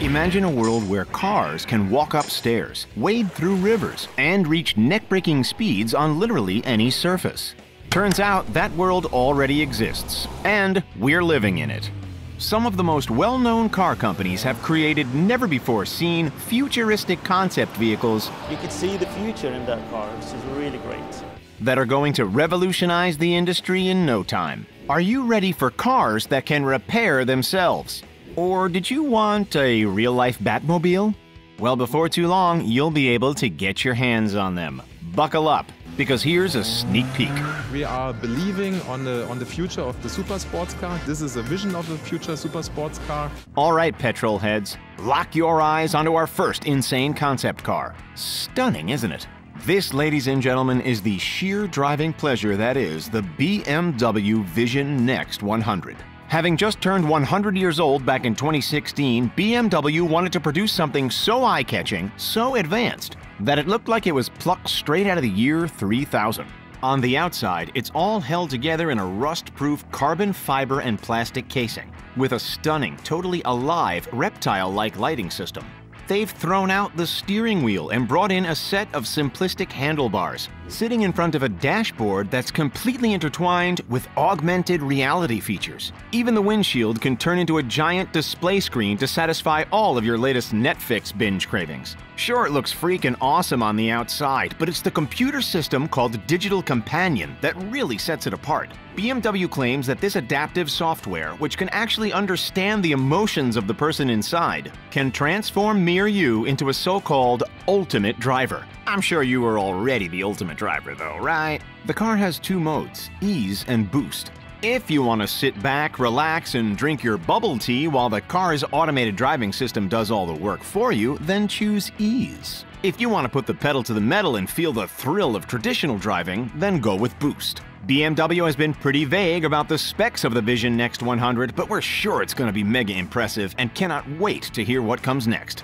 Imagine a world where cars can walk up stairs, wade through rivers, and reach neck-breaking speeds on literally any surface. Turns out that world already exists, and we're living in it. Some of the most well-known car companies have created never-before-seen futuristic concept vehicles You could see the future in that car, which is really great. that are going to revolutionize the industry in no time. Are you ready for cars that can repair themselves? Or did you want a real-life Batmobile? Well, before too long, you'll be able to get your hands on them. Buckle up, because here's a sneak peek. We are believing on the future of the super sports car. This is a vision of the future super sports car. All right, petrol heads, lock your eyes onto our first insane concept car. Stunning, isn't it? This, ladies and gentlemen, is the sheer driving pleasure that is the BMW Vision Next 100. Having just turned 100 years old back in 2016, BMW wanted to produce something so eye-catching, so advanced, that it looked like it was plucked straight out of the year 3000. On the outside, it's all held together in a rust-proof carbon fiber and plastic casing, with a stunning, totally alive, reptile-like lighting system. They've thrown out the steering wheel and brought in a set of simplistic handlebars, sitting in front of a dashboard that's completely intertwined with augmented reality features. Even the windshield can turn into a giant display screen to satisfy all of your latest Netflix binge cravings. Sure, it looks freaking awesome on the outside, but it's the computer system called Digital Companion that really sets it apart. BMW claims that this adaptive software, which can actually understand the emotions of the person inside, can transform me or you into a so-called ultimate driver. I'm sure you are already the ultimate driver though, right? The car has two modes, ease and boost. If you want to sit back, relax, and drink your bubble tea while the car's automated driving system does all the work for you, then choose ease. If you want to put the pedal to the metal and feel the thrill of traditional driving, then go with boost. BMW has been pretty vague about the specs of the Vision Next 100, but we're sure it's going to be mega impressive and cannot wait to hear what comes next.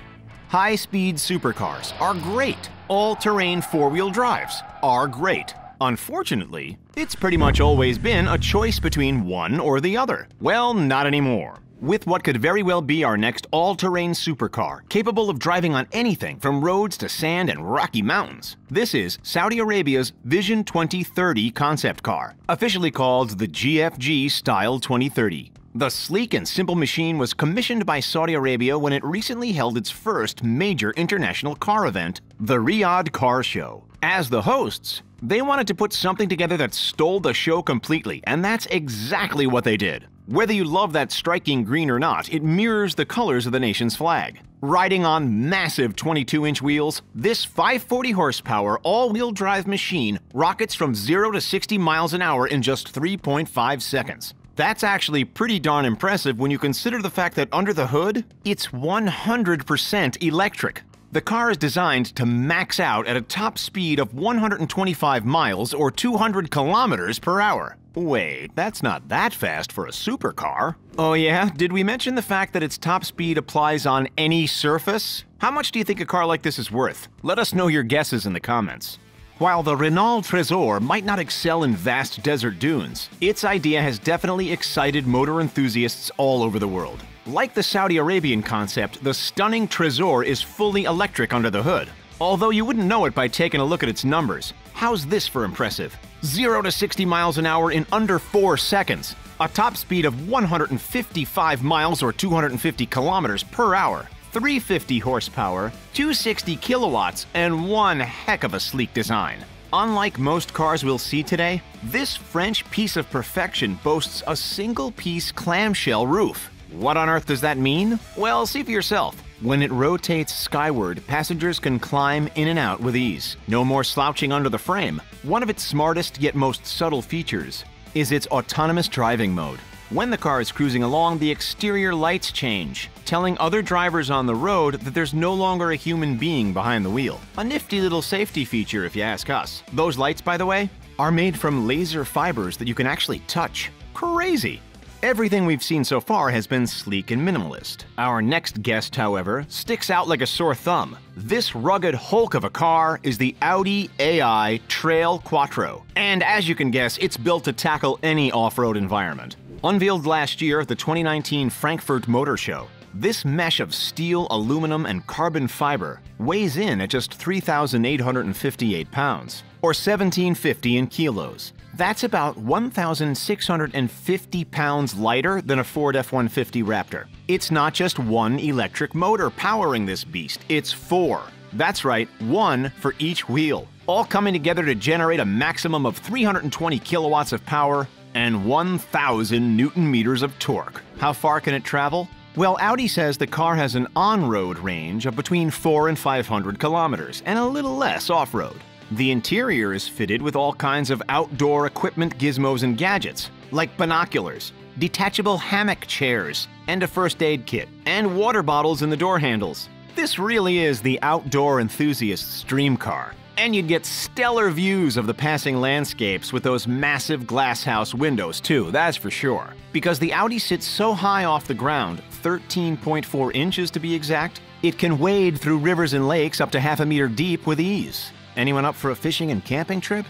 High-speed supercars are great. All-terrain four-wheel drives are great. Unfortunately, it's pretty much always been a choice between one or the other. Well, not anymore. With what could very well be our next all-terrain supercar, capable of driving on anything from roads to sand and rocky mountains. This is Saudi Arabia's Vision 2030 concept car, officially called the GFG Style 2030. The sleek and simple machine was commissioned by Saudi Arabia when it recently held its first major international car event, the Riyadh Car Show. As the hosts, they wanted to put something together that stole the show completely, and that's exactly what they did. Whether you love that striking green or not, it mirrors the colors of the nation's flag. Riding on massive 22-inch wheels, this 540 horsepower all-wheel drive machine rockets from 0 to 60 miles an hour in just 3.5 seconds. That's actually pretty darn impressive when you consider the fact that under the hood, it's 100% electric. The car is designed to max out at a top speed of 125 miles or 200 kilometers per hour. Wait, that's not that fast for a supercar. Oh yeah? Did we mention the fact that its top speed applies on any surface? How much do you think a car like this is worth? Let us know your guesses in the comments. While the Renault Trésor might not excel in vast desert dunes, its idea has definitely excited motor enthusiasts all over the world. Like the Saudi Arabian concept, the stunning Trésor is fully electric under the hood. Although you wouldn't know it by taking a look at its numbers. How's this for impressive? 0 to 60 miles an hour in under 4 seconds. A top speed of 155 miles or 250 kilometers per hour. 350 horsepower, 260 kilowatts, and one heck of a sleek design. Unlike most cars we'll see today, this French piece of perfection boasts a single-piece clamshell roof. What on earth does that mean? Well, see for yourself. When it rotates skyward, passengers can climb in and out with ease. No more slouching under the frame. One of its smartest yet most subtle features is its autonomous driving mode. When the car is cruising along, the exterior lights change, telling other drivers on the road that there's no longer a human being behind the wheel. A nifty little safety feature if you ask us. Those lights, by the way, are made from laser fibers that you can actually touch. Crazy! Everything we've seen so far has been sleek and minimalist. Our next guest, however, sticks out like a sore thumb. This rugged hulk of a car is the Audi AI Trail Quattro. And as you can guess, it's built to tackle any off-road environment. Unveiled last year at the 2019 Frankfurt Motor Show, This mesh of steel, aluminum, and carbon fiber weighs in at just 3,858 pounds, or 1,750 in kilos. That's about 1,650 pounds lighter than a Ford F-150 Raptor. It's not just one electric motor powering this beast, it's four. That's right, one for each wheel, all coming together to generate a maximum of 320 kilowatts of power and 1,000 Newton meters of torque. How far can it travel? Well, Audi says the car has an on-road range of between 400 and 500 kilometers, and a little less off-road. The interior is fitted with all kinds of outdoor equipment, gizmos, and gadgets, like binoculars, detachable hammock chairs, and a first aid kit, and water bottles in the door handles. This really is the outdoor enthusiast's dream car. And you'd get stellar views of the passing landscapes with those massive glasshouse windows too, that's for sure. Because the Audi sits so high off the ground, 13.4 inches to be exact, it can wade through rivers and lakes up to half a meter deep with ease. Anyone up for a fishing and camping trip?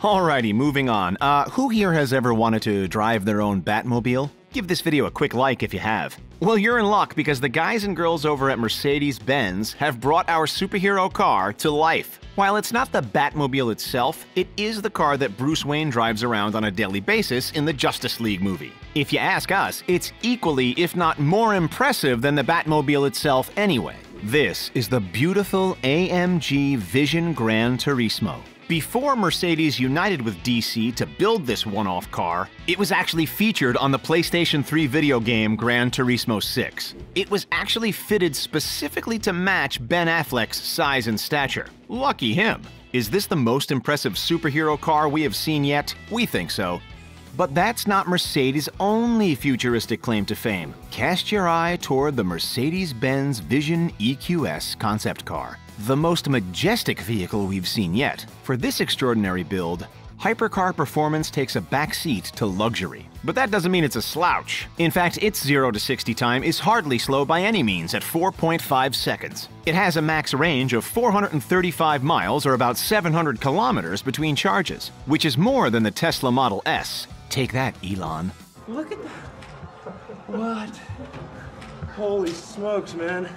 Alrighty, moving on. Who here has ever wanted to drive their own Batmobile? Give this video a quick like if you have. Well, you're in luck because the guys and girls over at Mercedes-Benz have brought our superhero car to life. While it's not the Batmobile itself, it is the car that Bruce Wayne drives around on a daily basis in the Justice League movie. If you ask us, it's equally, if not more impressive than the Batmobile itself anyway. This is the beautiful AMG Vision Gran Turismo. Before Mercedes united with DC to build this one-off car, it was actually featured on the PlayStation 3 video game Gran Turismo 6. It was actually fitted specifically to match Ben Affleck's size and stature. Lucky him. Is this the most impressive superhero car we have seen yet? We think so. But that's not Mercedes' only futuristic claim to fame. Cast your eye toward the Mercedes-Benz Vision EQS concept car, the most majestic vehicle we've seen yet. For this extraordinary build, hypercar performance takes a backseat to luxury. But that doesn't mean it's a slouch. In fact, its 0 to 60 time is hardly slow by any means at 4.5 seconds. It has a max range of 435 miles or about 700 kilometers between charges, which is more than the Tesla Model S. Take that, Elon. Look at that. What? Holy smokes, man.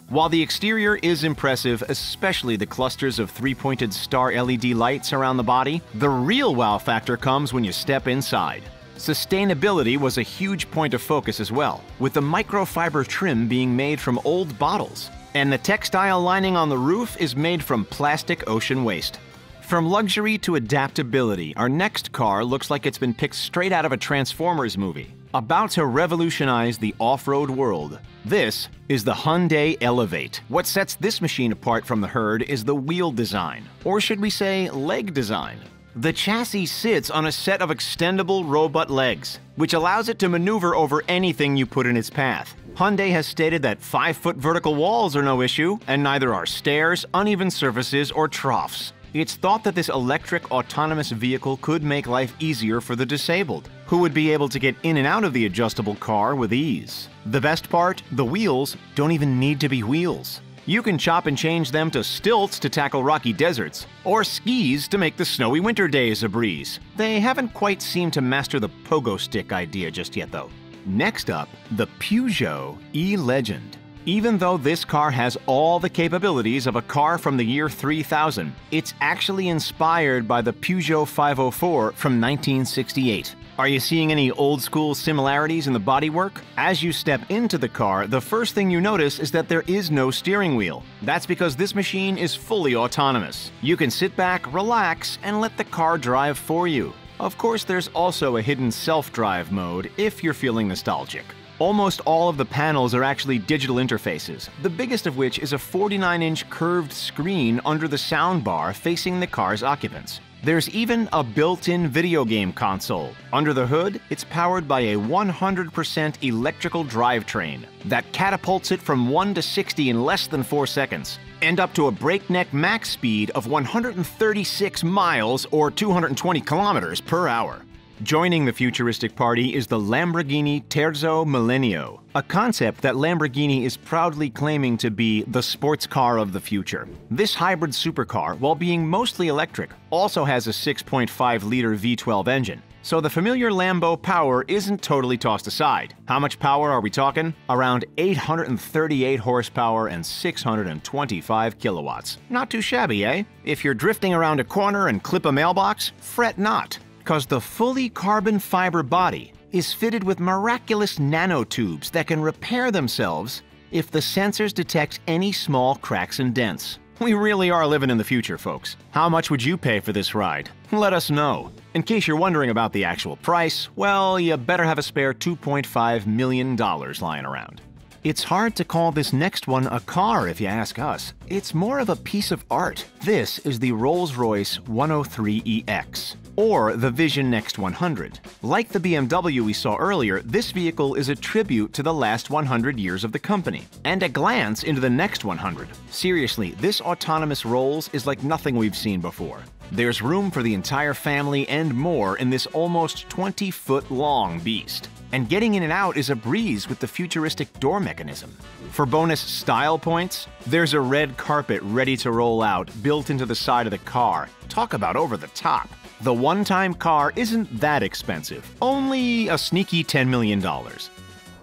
While the exterior is impressive, especially the clusters of three-pointed star LED lights around the body, the real wow factor comes when you step inside. Sustainability was a huge point of focus as well, with the microfiber trim being made from old bottles. And the textile lining on the roof is made from plastic ocean waste. From luxury to adaptability, our next car looks like it's been picked straight out of a Transformers movie. About to revolutionize the off-road world, this is the Hyundai Elevate. What sets this machine apart from the herd is the wheel design, or should we say leg design. The chassis sits on a set of extendable robot legs, which allows it to maneuver over anything you put in its path. Hyundai has stated that 5-foot vertical walls are no issue, and neither are stairs, uneven surfaces, or troughs. It's thought that this electric autonomous vehicle could make life easier for the disabled, who would be able to get in and out of the adjustable car with ease. The best part, the wheels don't even need to be wheels. You can chop and change them to stilts to tackle rocky deserts, or skis to make the snowy winter days a breeze. They haven't quite seemed to master the pogo stick idea just yet though. Next up, the Peugeot E-Legend. Even though this car has all the capabilities of a car from the year 3000, it's actually inspired by the Peugeot 504 from 1968. Are you seeing any old-school similarities in the bodywork? As you step into the car, the first thing you notice is that there is no steering wheel. That's because this machine is fully autonomous. You can sit back, relax, and let the car drive for you. Of course, there's also a hidden self-drive mode if you're feeling nostalgic. Almost all of the panels are actually digital interfaces, the biggest of which is a 49-inch curved screen under the soundbar facing the car's occupants. There's even a built-in video game console. Under the hood, it's powered by a 100% electrical drivetrain that catapults it from 1 to 60 in less than 4 seconds, and up to a breakneck max speed of 136 miles or 220 kilometers per hour. Joining the futuristic party is the Lamborghini Terzo Millennio, a concept that Lamborghini is proudly claiming to be the sports car of the future. This hybrid supercar, while being mostly electric, also has a 6.5-liter V12 engine, so the familiar Lambo power isn't totally tossed aside. How much power are we talking? Around 838 horsepower and 625 kilowatts. Not too shabby, eh? If you're drifting around a corner and clip a mailbox, fret not, because the fully carbon fiber body is fitted with miraculous nanotubes that can repair themselves if the sensors detect any small cracks and dents. We really are living in the future, folks. How much would you pay for this ride? Let us know. In case you're wondering about the actual price, well, you better have a spare $2.5 million lying around. It's hard to call this next one a car if you ask us. It's more of a piece of art. This is the Rolls-Royce 103EX, or the Vision Next 100. Like the BMW we saw earlier, this vehicle is a tribute to the last 100 years of the company, and a glance into the next 100. Seriously, this autonomous Rolls is like nothing we've seen before. There's room for the entire family and more in this almost 20-foot-long beast. And getting in and out is a breeze with the futuristic door mechanism. For bonus style points, there's a red carpet ready to roll out built into the side of the car. Talk about over the top. The one-time car isn't that expensive, only a sneaky $10 million.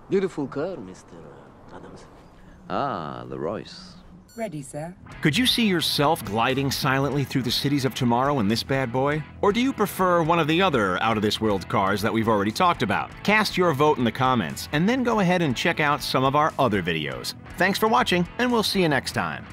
Beautiful car, Mr. Adams. Ah, the Royce. Ready, sir. Could you see yourself gliding silently through the cities of tomorrow in this bad boy? Or do you prefer one of the other out-of-this-world cars that we've already talked about? Cast your vote in the comments, and then go ahead and check out some of our other videos. Thanks for watching, and we'll see you next time.